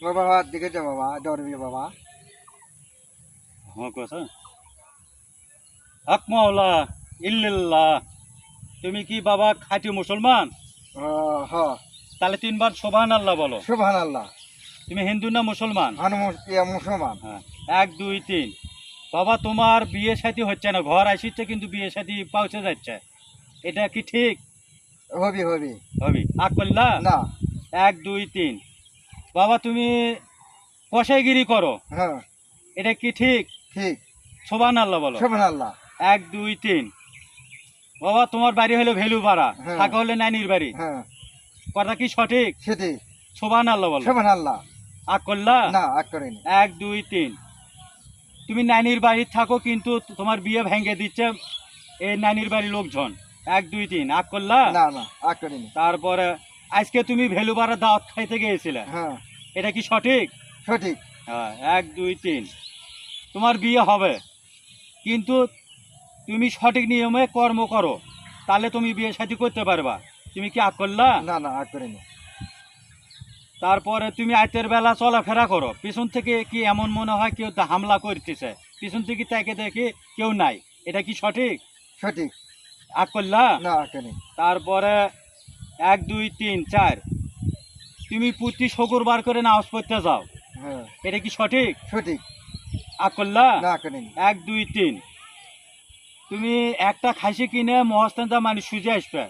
বাবা দিকে যা বাবা দৌড়বি বাবা। হ্যাঁ কথা হক মাওলা ইল্লাল্লাহ। তুমি কি বাবা খাঁটি মুসলমান? হ তাহলে তিনবার সুবহানাল্লাহ বলো। সুবহানাল্লাহ। তুমি হিন্দু না মুসলমান? মুসলমান। হ্যাঁ, 1 2 3। বাবা তোমার বিয়ে শাদী হচ্ছে না, ঘর আসিচ্ছে কিন্তু বিয়ে শাদী পৌঁছে যাচ্ছে, এটা কি ঠিক? হবি হবি। হবি আকবল্লা। না। 1 2 3। বাবা তুমি কসাইগিরি করো, হ্যাঁ এটা কি ঠিক? ঠিক। সুবহানাল্লাহ বলো। সুবহানাল্লাহ। 1 2 3। বাবা তোমার বাড়ি হলো ভেলুপাড়া, হ্যাঁ। থাকা হলে নানির বাড়ি, হ্যাঁ কথা কি সঠিক? সেটি। সুবহানাল্লাহ বলো। সুবহানাল্লাহ। আকবল্লা। না আগ করিনি। 1 2 3। তুমি নানির বাড়ি থাকো কিন্তু তোমার বিয়ে ভেঙে দিচ্ছে এই নানির বাড়ির লোকজন। 1 2 3 আগ করলা। না না আগ করিনি। তারপরে আজকে তুমি ভেলুপাড়া দাওয়াত খাইতে গিয়েছিলে, হ্যাঁ এটা কি সঠিক? সঠিক। হ্যাঁ 1 2 3। তোমার বিয়ে হবে কিন্তু তুমি সঠিক নিয়মে কর্ম করো, তাহলে তুমি বিয়ে শাদী করতে পারবা। তুমি কি আগ করলা? না না আগ করিনি। তারপরে তুমি রাতের বেলা চলাফেরা করো, পিছন থেকে কি এমন মনে হয় কেউ হামলা করতেছে, পিছন থেকে তাকে দেখে কেউ নাই, এটা কি সঠিক? সঠিক। আগ করলা। না আগ করিনি। তারপরে 1 2 3 4। তুমি প্রতি শুক্রবার করে নামাজ পড়তে যাও, হ্যাঁ এটা কি সঠিক? সঠিক। আগ করলা। না আগ করিনি। 1 2 3। তুমি একটা খাসি কিনে মহস্তানটা মানে সুজে আসবে,